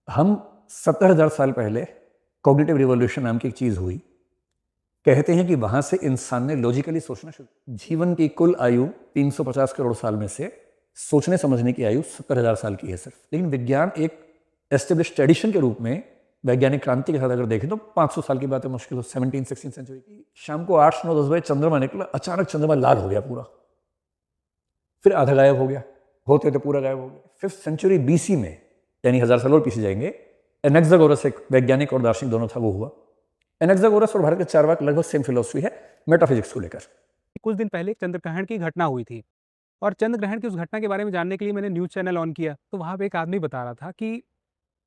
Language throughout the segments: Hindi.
हम 70,000 साल पहले कॉग्निटिव रिवॉल्यूशन नाम की एक चीज़ हुई। कहते हैं कि वहाँ से इंसान ने लॉजिकली सोचना शुरू। जीवन की कुल आयु 350 करोड़ साल में से सोचने समझने की आयु 70,000 साल की है सिर्फ। लेकिन विज्ञान एक एस्टेब्लिश ट्रेडिशन के रूप में वैज्ञानिक क्रांति के साथ अगर देखें तो 500 साल की बात है, मुश्किल हो 17-16 सेंचुरी की। शाम को 8-9-10 बजे चंद्रमा निकला, अचानक चंद्रमा लाल हो गया पूरा, फिर आधा गायब हो गया, होते तो पूरा गायब हो गया। 5th सेंचुरी BC में, यानी 1000 साल और पीछे जाएंगे, एनेक्सागोरस एक वैज्ञानिक और दार्शनिक दोनों था, वो हुआ। एनेक्सागोरस और भारत के चार्वाक लगभग सेम फिलोसफी है मेटाफिजिक्स को लेकर। कुछ दिन पहले चंद्र ग्रहण की घटना हुई थी और चंद्र ग्रहण की उस घटना के बारे में जानने के लिए मैंने न्यूज़ चैनल ऑन किया तो वहाँ पे एक आदमी बता रहा था कि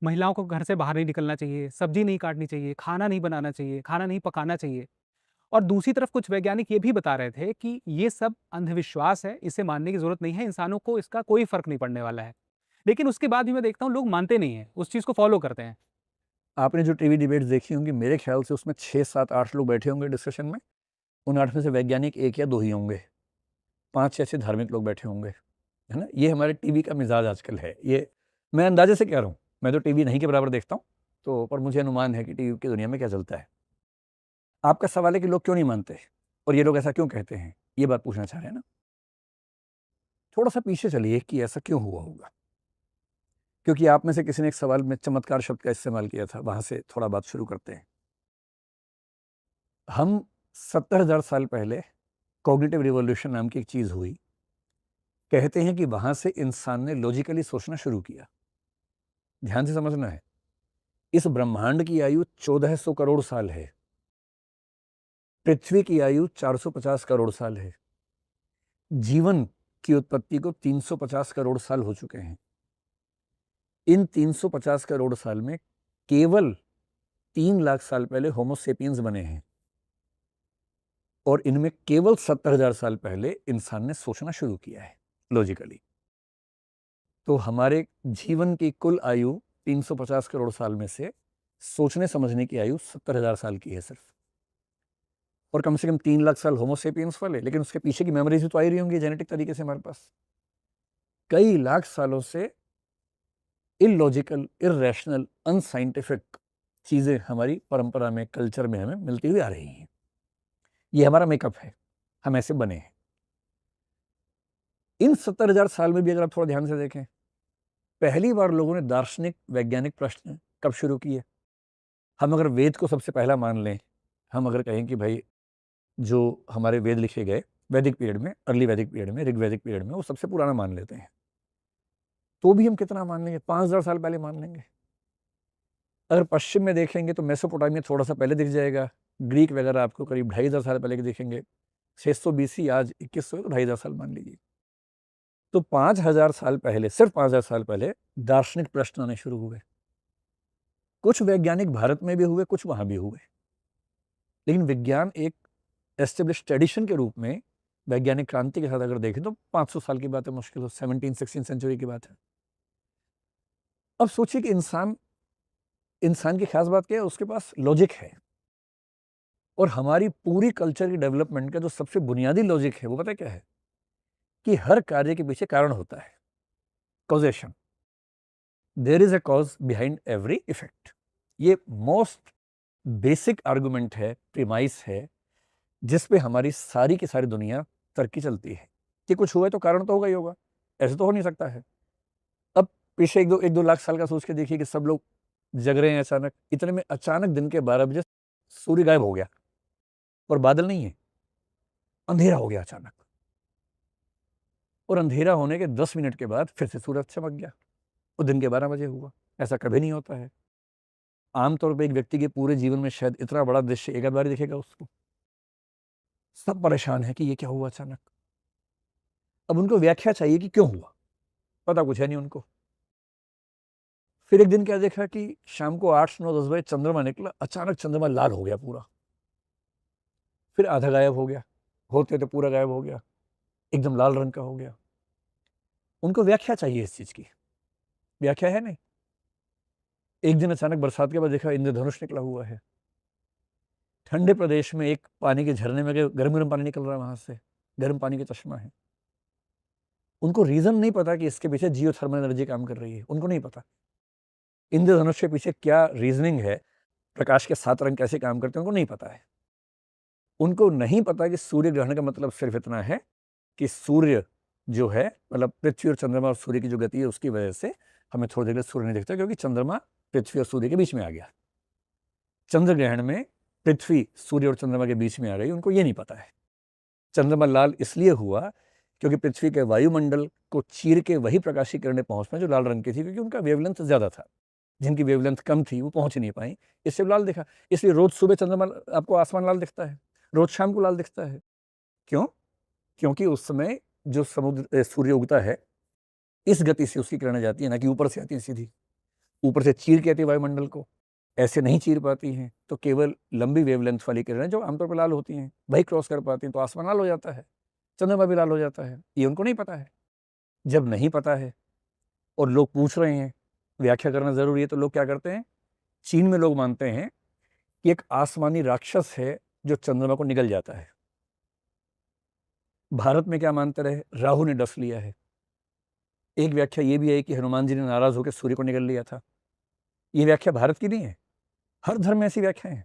महिलाओं को घर से बाहर नहीं निकलना चाहिए, सब्जी नहीं काटनी चाहिए, खाना नहीं बनाना चाहिए, खाना नहीं पकाना चाहिए। और दूसरी तरफ कुछ वैज्ञानिक ये भी बता रहे थे कि ये सब अंधविश्वास है, इसे मानने की जरूरत नहीं है, इंसानों को इसका कोई फर्क नहीं पड़ने वाला है। लेकिन उसके बाद भी मैं देखता हूँ लोग मानते नहीं हैं, उस चीज़ को फॉलो करते हैं। आपने जो टीवी डिबेट्स देखी होंगी, मेरे ख्याल से उसमें 6-7-8 लोग बैठे होंगे डिस्कशन में। उन 8 में से वैज्ञानिक 1 या 2 ही होंगे, 5 ऐसे धार्मिक लोग बैठे होंगे, है ना? ये हमारे टीवी का मिजाज आजकल है। ये मैं अंदाजे से कह रहा हूँ, मैं तो टीवी नहीं के बराबर देखता हूँ, तो पर मुझे अनुमान है कि टीवी की दुनिया में क्या चलता है। आपका सवाल है कि लोग क्यों नहीं मानते और ये लोग ऐसा क्यों कहते हैं, ये बात पूछना चाह रहे हैं ना? थोड़ा सा पीछे चलिए कि ऐसा क्यों हुआ होगा, क्योंकि आप में से किसी ने एक सवाल में चमत्कार शब्द का इस्तेमाल किया था, वहां से थोड़ा बात शुरू करते हैं। हम 70,000 साल पहले कॉग्निटिव रिवॉल्यूशन नाम की एक चीज़ हुई। कहते हैं कि वहाँ से इंसान ने लॉजिकली सोचना शुरू किया। ध्यान से समझना है, इस ब्रह्मांड की आयु 1400 करोड़ साल है, पृथ्वी की आयु 450 करोड़ साल है, जीवन की उत्पत्ति को 350 करोड़ साल हो चुके हैं। इन 350 करोड़ साल में केवल 3 लाख साल पहले होमो सेपियंस बने हैं और इनमें केवल 70,000 साल पहले इंसान ने सोचना शुरू किया है लॉजिकली। तो हमारे जीवन की कुल आयु 350 करोड़ साल में से सोचने समझने की आयु 70,000 साल की है सिर्फ। और कम से कम 3 लाख साल होमो सेपियंस वाले, लेकिन उसके पीछे की मेमोरीज भी तो आ ही रही होंगी जेनेटिक तरीके से हमारे पास। कई लाख सालों से इलॉजिकल, इरेशनल, अनसाइंटिफिक चीज़ें हमारी परंपरा में, कल्चर में हमें मिलती हुई आ रही हैं। ये हमारा मेकअप है, हम ऐसे बने हैं। इन 70,000 साल में भी अगर आप थोड़ा ध्यान से देखें, पहली बार लोगों ने दार्शनिक वैज्ञानिक प्रश्न कब शुरू किए? हम अगर वेद को सबसे पहला मान लें, हम अगर कहें कि भाई जो हमारे वेद लिखे गए वैदिक पीरियड में, अर्ली वैदिक पीरियड में, ऋग्वैदिक पीरियड में, वो सबसे पुराना मान लेते हैं, तो भी हम कितना मान लेंगे? 5,000 साल पहले मान लेंगे। अगर पश्चिम में देखेंगे तो मेसोपोटामिया थोड़ा सा पहले दिख जाएगा, ग्रीक वगैरह आपको करीब 2,500 साल पहले के दिखेंगे। 600 BC, आज 2100 है तो 2,500 साल मान लीजिए। तो 5,000 साल पहले, सिर्फ 5,000 साल पहले दार्शनिक प्रश्न आने शुरू हुए। कुछ वैज्ञानिक भारत में भी हुए, कुछ वहां भी हुए, लेकिन विज्ञान एक एस्टेब्लिश ट्रेडिशन के रूप में वैज्ञानिक क्रांति के साथ अगर देखें तो 500 साल की बात है, मुश्किल हो 17-16 सेंचुरी की बात है। अब सोचिए कि इंसान की खास बात क्या है, उसके पास लॉजिक है। और हमारी पूरी कल्चर की डेवलपमेंट का जो सबसे बुनियादी लॉजिक है, वो पता है क्या है? कि हर कार्य के पीछे कारण होता है, causation. There is a cause behind every effect. ये मोस्ट बेसिक आर्गुमेंट है, प्रीमाइस है, जिस पे हमारी सारी की सारी दुनिया तरक्की चलती है कि कुछ हुआ है तो कारण तो होगा ही होगा, ऐसे तो हो नहीं सकता है। अब पीछे एक दो लाख साल का सोच के देखिए कि सब लोग जग रहे हैं, अचानक इतने में अचानक दिन के 12 बजे सूर्य गायब हो गया और बादल नहीं है, अंधेरा हो गया अचानक। और अंधेरा होने के 10 मिनट के बाद फिर से सूरज चमक गया और दिन के 12 बजे हुआ। ऐसा कभी नहीं होता है। आमतौर पर एक व्यक्ति के पूरे जीवन में शायद इतना बड़ा दृश्य एक आध बार ही दिखेगा उसको। सब परेशान है कि ये क्या हुआ अचानक। अब उनको व्याख्या चाहिए कि क्यों हुआ, पता कुछ है नहीं उनको। फिर एक दिन क्या देखा कि शाम को 8-9-10 बजे चंद्रमा निकला, अचानक चंद्रमा लाल हो गया पूरा, फिर आधा गायब हो गया, होते तो पूरा गायब हो गया, एकदम लाल रंग का हो गया। उनको व्याख्या चाहिए इस चीज की, व्याख्या है नहीं। एक दिन अचानक बरसात के बाद देखा इंद्रधनुष निकला हुआ है, ठंडे प्रदेश में एक पानी के झरने में गर्म गर्म पानी निकल रहा है, वहां से गर्म पानी का चश्मा है। उनको रीजन नहीं पता कि इसके पीछे जियोथर्मल एनर्जी काम कर रही है, उनको नहीं पता। इंद्रधनुष के पीछे क्या रीजनिंग है, प्रकाश के 7 रंग कैसे काम करते हैं, उनको नहीं पता है। उनको नहीं पता कि सूर्य ग्रहण का मतलब सिर्फ इतना है कि सूर्य जो है, मतलब पृथ्वी और चंद्रमा और सूर्य की जो गति है उसकी वजह से हमें थोड़ी देर के लिए सूर्य नहीं दिखता, क्योंकि चंद्रमा पृथ्वी और सूर्य के बीच में आ गया। चंद्र ग्रहण में पृथ्वी सूर्य और चंद्रमा के बीच में आ गई, उनको ये नहीं पता है। चंद्रमा लाल इसलिए हुआ क्योंकि पृथ्वी के वायुमंडल को चीर के वही प्रकाशीय किरणें पहुंच पाई जो लाल रंग की थी, क्योंकि उनका वेवलेंथ ज़्यादा था। जिनकी वेवलेंथ कम थी वो पहुंच नहीं पाई, इससे लाल दिखा। इसलिए रोज सुबह चंद्रमा आपको आसमान लाल दिखता है, रोज शाम को लाल दिखता है। क्यों? क्योंकि उस समय जो सूर्य उगता है इस गति से उसकी किरणें जाती है, ना कि ऊपर से आती है सीधी। ऊपर से चीर के आती है वायुमंडल को, ऐसे नहीं चीर पाती हैं। तो केवल लंबी वेवलेंथ वाली किरणें जो आमतौर पर लाल होती हैं वही क्रॉस कर पाती हैं, तो आसमान लाल हो जाता है, चंद्रमा भी लाल हो जाता है। ये उनको नहीं पता है। जब नहीं पता है और लोग पूछ रहे हैं, व्याख्या करना जरूरी है, तो लोग क्या करते हैं, चीन में लोग मानते हैं कि एक आसमानी राक्षस है जो चंद्रमा को निगल जाता है। भारत में क्या मानते रहे, राहु ने डस लिया है। एक व्याख्या ये भी है कि हनुमान जी ने नाराज होकर सूर्य को निगल लिया था। ये व्याख्या भारत की नहीं है, हर धर्म में ऐसी व्याख्या है।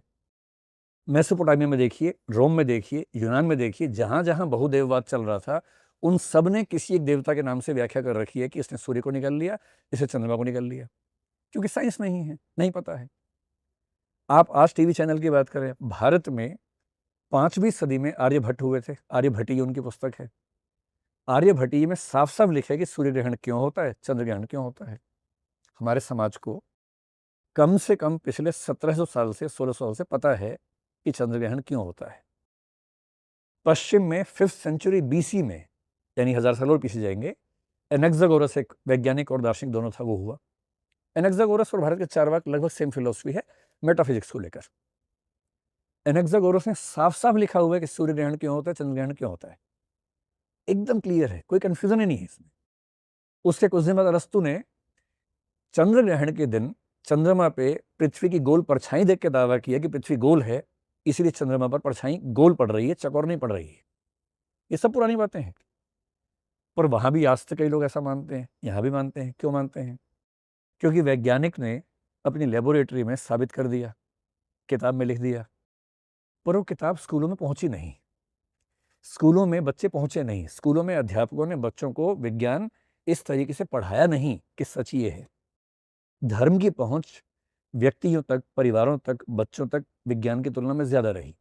मेसोपोटामिया में देखिए, रोम में देखिए, यूनान में देखिए, जहां जहां बहुदेववाद चल रहा था उन सब ने किसी एक देवता के नाम से व्याख्या कर रखी है कि इसने सूर्य को निगल लिया, इसे चंद्रमा को निगल लिया, क्योंकि साइंस नहीं है, नहीं पता है। आप आज टीवी चैनल की बात करें, भारत में 5वीं सदी में आर्यभट्ट हुए थे, आर्यभट्टीय उनकी पुस्तक है। आर्यभट्टीय में साफ साफ लिखा है कि सूर्य ग्रहण क्यों होता है, चंद्र ग्रहण क्यों होता है। हमारे समाज को कम से कम पिछले 1700 साल से 1600 साल से पता है कि चंद्र ग्रहण क्यों होता है। पश्चिम में 5th सेंचुरी BC में, यानी 1000 साल और पीछे जाएंगे, एनेक्सागोरस एक वैज्ञानिक और दार्शनिक दोनों था, वो हुआ। एनेक्सागोरस और भारत के चार्वाक लगभग सेम फिलोसफी है मेटाफिजिक्स को लेकर। एनेक्सागोरस ने साफ साफ लिखा हुआ है कि सूर्य ग्रहण क्यों होता है, चंद्र ग्रहण क्यों होता है, एकदम क्लियर है, कोई कंफ्यूजन ही नहीं है इसमें। उसके कुछ दिन बाद अरस्तु ने चंद्र ग्रहण के दिन चंद्रमा पे पृथ्वी की गोल परछाई देख के दावा किया कि पृथ्वी गोल है, इसलिए चंद्रमा पर परछाई गोल पड़ रही है, चौकोर नहीं पड़ रही है। ये सब पुरानी बातें हैं, पर वहां भी आज तक कई लोग ऐसा मानते हैं, यहां भी मानते हैं। क्यों मानते हैं? क्योंकि वैज्ञानिक ने अपनी लेबोरेटरी में साबित कर दिया, किताब में लिख दिया, पर वो किताब स्कूलों में पहुंची नहीं, स्कूलों में बच्चे पहुंचे नहीं, स्कूलों में अध्यापकों ने बच्चों को विज्ञान इस तरीके से पढ़ाया नहीं कि सच ये है। धर्म की पहुंच व्यक्तियों तक, परिवारों तक, बच्चों तक विज्ञान की तुलना में ज्यादा रही।